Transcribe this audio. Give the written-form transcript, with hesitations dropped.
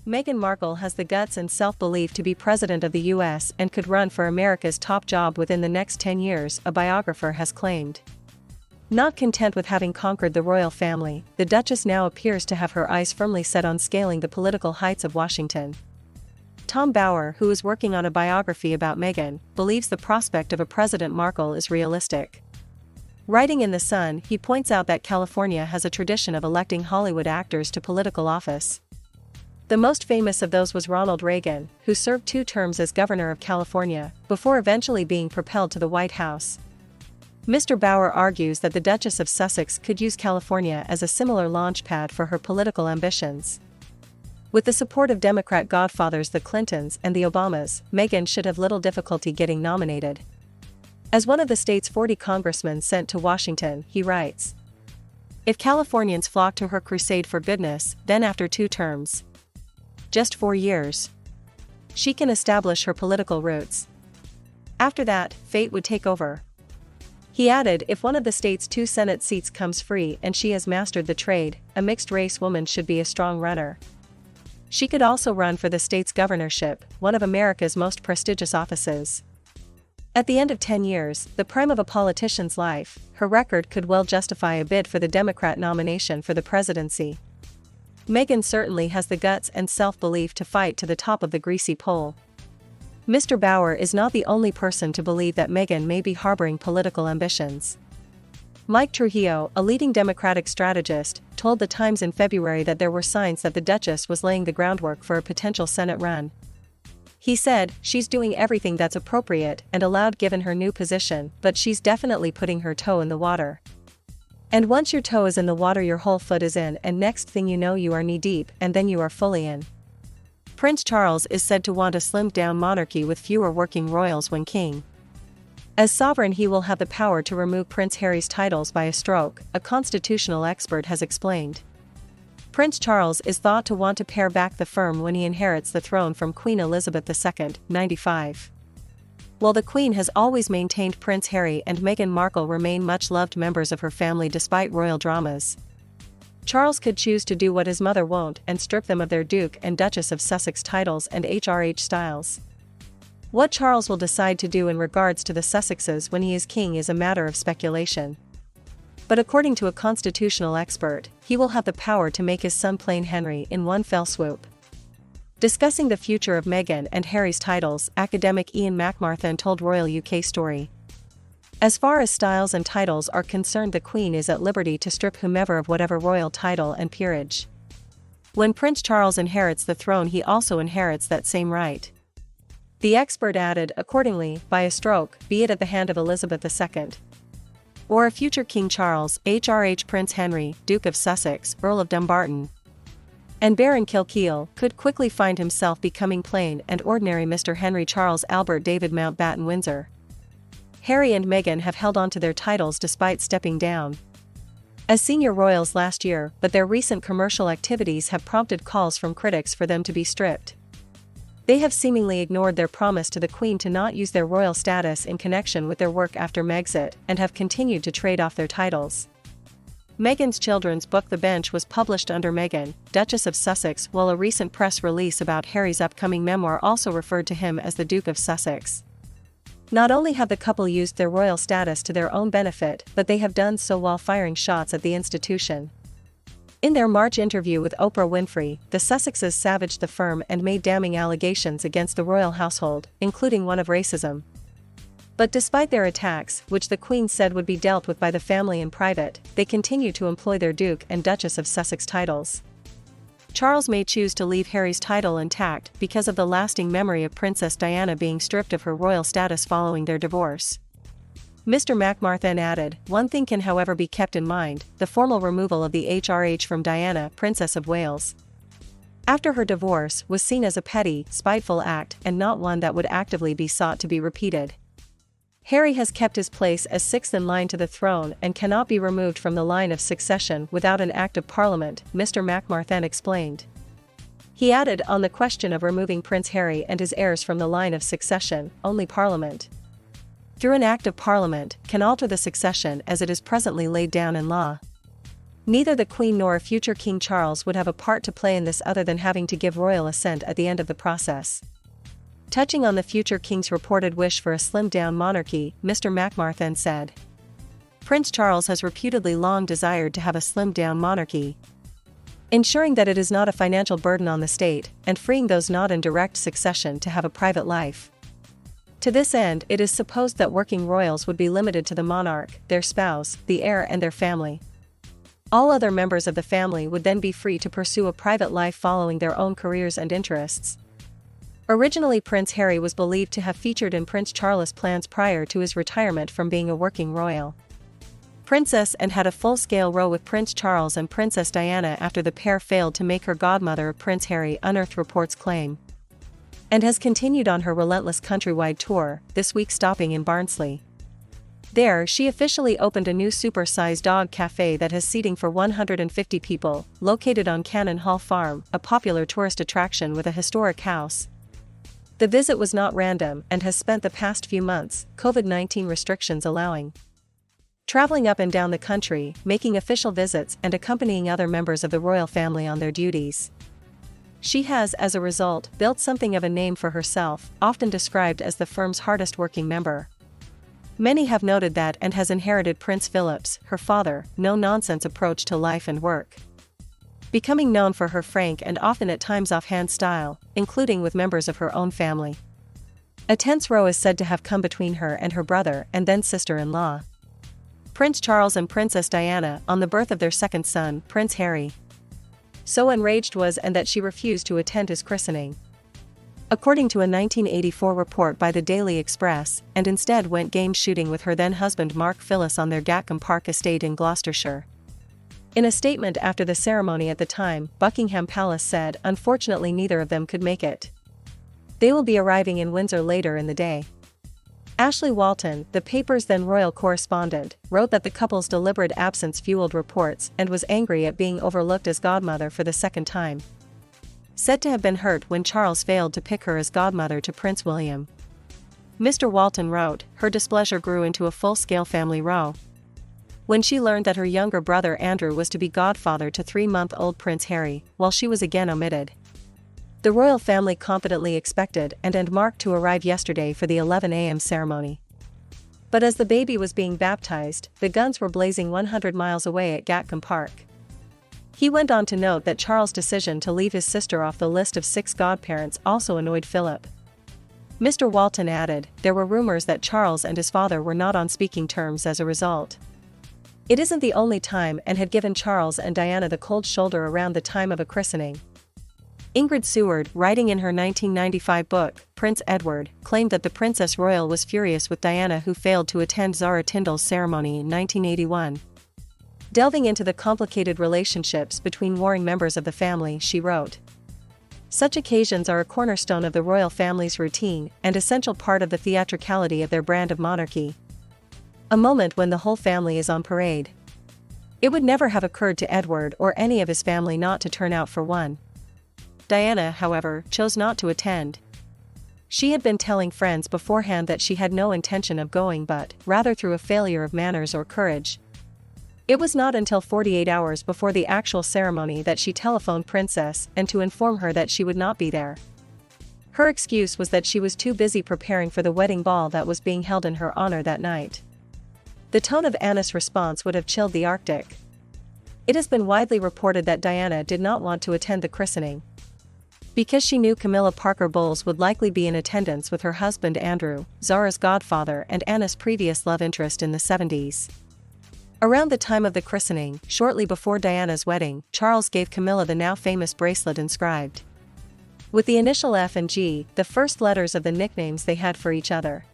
Meghan Markle has the guts and self-belief to be president of the US and could run for America's top job within the next 10 years, a biographer has claimed. Not content with having conquered the royal family, the Duchess now appears to have her eyes firmly set on scaling the political heights of Washington. Tom Bauer, who is working on a biography about Meghan, believes the prospect of a President Markle is realistic. Writing in The Sun, he points out that California has a tradition of electing Hollywood actors to political office. The most famous of those was Ronald Reagan, who served 2 terms as governor of California, before eventually being propelled to the White House. Mr. Bauer argues that the Duchess of Sussex could use California as a similar launchpad for her political ambitions. With the support of Democrat godfathers the Clintons and the Obamas, Meghan should have little difficulty getting nominated. As one of the state's 40 congressmen sent to Washington, he writes, "If Californians flock to her crusade for goodness, then after 2 terms, just 4 years, she can establish her political roots. After that, fate would take over." He added, if one of the state's 2 Senate seats comes free and she has mastered the trade, a mixed-race woman should be a strong runner. She could also run for the state's governorship, one of America's most prestigious offices. At the end of 10 years, the prime of a politician's life, her record could well justify a bid for the Democrat nomination for the presidency. Meghan certainly has the guts and self-belief to fight to the top of the greasy pole. Mr. Bauer is not the only person to believe that Meghan may be harboring political ambitions. Mike Trujillo, a leading Democratic strategist, told The Times in February that there were signs that the Duchess was laying the groundwork for a potential Senate run. He said, "She's doing everything that's appropriate and allowed given her new position, but she's definitely putting her toe in the water. And once your toe is in the water, your whole foot is in, and next thing you know you are knee-deep, and then you are fully in." Prince Charles is said to want a slimmed-down monarchy with fewer working royals when king. As sovereign, he will have the power to remove Prince Harry's titles by a stroke, a constitutional expert has explained. Prince Charles is thought to want to pare back the firm when he inherits the throne from Queen Elizabeth II, 95. While the Queen has always maintained Prince Harry and Meghan Markle remain much-loved members of her family despite royal dramas, Charles could choose to do what his mother won't and strip them of their Duke and Duchess of Sussex titles and HRH styles. What Charles will decide to do in regards to the Sussexes when he is king is a matter of speculation. But according to a constitutional expert, he will have the power to make his son plain Henry in one fell swoop. Discussing the future of Meghan and Harry's titles, academic Ian McMartin told Royal UK Story, "As far as styles and titles are concerned, the Queen is at liberty to strip whomever of whatever royal title and peerage. When Prince Charles inherits the throne, he also inherits that same right." The expert added, accordingly, by a stroke, be it at the hand of Elizabeth II. Or a future King Charles, HRH Prince Henry, Duke of Sussex, Earl of Dumbarton, and Baron Kilkeel, could quickly find himself becoming plain and ordinary Mr. Henry Charles Albert David Mountbatten Windsor. Harry and Meghan have held on to their titles despite stepping down as senior royals last year, but their recent commercial activities have prompted calls from critics for them to be stripped. They have seemingly ignored their promise to the Queen to not use their royal status in connection with their work after Megxit, and have continued to trade off their titles. Meghan's children's book The Bench was published under Meghan, Duchess of Sussex, while a recent press release about Harry's upcoming memoir also referred to him as the Duke of Sussex. Not only have the couple used their royal status to their own benefit, but they have done so while firing shots at the institution. In their March interview with Oprah Winfrey, the Sussexes savaged the firm and made damning allegations against the royal household, including one of racism. But despite their attacks, which the Queen said would be dealt with by the family in private, they continue to employ their Duke and Duchess of Sussex titles. Charles may choose to leave Harry's title intact because of the lasting memory of Princess Diana being stripped of her royal status following their divorce. Mr. McMartin added, one thing can however be kept in mind, the formal removal of the HRH from Diana, Princess of Wales, after her divorce, was seen as a petty, spiteful act and not one that would actively be sought to be repeated. Harry has kept his place as sixth in line to the throne and cannot be removed from the line of succession without an Act of Parliament, Mr. McMartin explained. He added, on the question of removing Prince Harry and his heirs from the line of succession, only Parliament, through an Act of Parliament, can alter the succession as it is presently laid down in law. Neither the Queen nor future King Charles would have a part to play in this other than having to give royal assent at the end of the process. Touching on the future King's reported wish for a slimmed-down monarchy, Mr. McMahon then said, "Prince Charles has reputedly long desired to have a slimmed-down monarchy, ensuring that it is not a financial burden on the state, and freeing those not in direct succession to have a private life. To this end, it is supposed that working royals would be limited to the monarch, their spouse, the heir and their family. All other members of the family would then be free to pursue a private life following their own careers and interests." Originally, Prince Harry was believed to have featured in Prince Charles' plans prior to his retirement from being a working royal princess, and had a full-scale row with Prince Charles and Princess Diana after the pair failed to make her godmother of Prince Harry, unearthed reports claim, and has continued on her relentless countrywide tour, this week stopping in Barnsley. There, she officially opened a new super-sized dog cafe that has seating for 150 people, located on Cannon Hall Farm, a popular tourist attraction with a historic house. The visit was not random and has spent the past few months, COVID-19 restrictions allowing, traveling up and down the country, making official visits and accompanying other members of the royal family on their duties. She has, as a result, built something of a name for herself, often described as the firm's hardest working member. Many have noted that and has inherited Prince Philip's, her father, no-nonsense approach to life and work, becoming known for her frank and often at times offhand style, including with members of her own family. A tense row is said to have come between her and her brother and then sister-in-law, Prince Charles, and Princess Diana on the birth of their second son, Prince Harry. So enraged was and that she refused to attend his christening, according to a 1984 report by the Daily Express, and instead went game shooting with her then-husband Mark Phillis on their Gatcombe Park estate in Gloucestershire. In a statement after the ceremony at the time, Buckingham Palace said, "Unfortunately neither of them could make it. They will be arriving in Windsor later in the day." Ashley Walton, the paper's then royal correspondent, wrote that the couple's deliberate absence fueled reports and was angry at being overlooked as godmother for the second time. Said to have been hurt when Charles failed to pick her as godmother to Prince William. Mr. Walton wrote, "Her displeasure grew into a full-scale family row when she learned that her younger brother Andrew was to be godfather to 3-month-old Prince Harry, while she was again omitted. The royal family confidently expected and Mark to arrive yesterday for the 11 a.m. ceremony. But as the baby was being baptized, the guns were blazing 100 miles away at Gatcombe Park." He went on to note that Charles' decision to leave his sister off the list of 6 godparents also annoyed Philip. Mr. Walton added, "There were rumors that Charles and his father were not on speaking terms as a result. It isn't the only time and had given Charles and Diana the cold shoulder around the time of a christening." Ingrid Seward, writing in her 1995 book, Prince Edward, claimed that the Princess Royal was furious with Diana, who failed to attend Zara Tindall's ceremony in 1981. Delving into the complicated relationships between warring members of the family, she wrote, "Such occasions are a cornerstone of the royal family's routine and essential part of the theatricality of their brand of monarchy. A moment when the whole family is on parade. It would never have occurred to Edward or any of his family not to turn out for one." Diana, however, chose not to attend. She had been telling friends beforehand that she had no intention of going, but, rather through a failure of manners or courage. It was not until 48 hours before the actual ceremony that she telephoned Princess and to inform her that she would not be there. Her excuse was that she was too busy preparing for the wedding ball that was being held in her honor that night. The tone of Anna's response would have chilled the Arctic. It has been widely reported that Diana did not want to attend the christening, because she knew Camilla Parker Bowles would likely be in attendance with her husband Andrew, Zara's godfather and Anna's previous love interest in the 70s. Around the time of the christening, shortly before Diana's wedding, Charles gave Camilla the now famous bracelet inscribed with the initial F and G, the first letters of the nicknames they had for each other.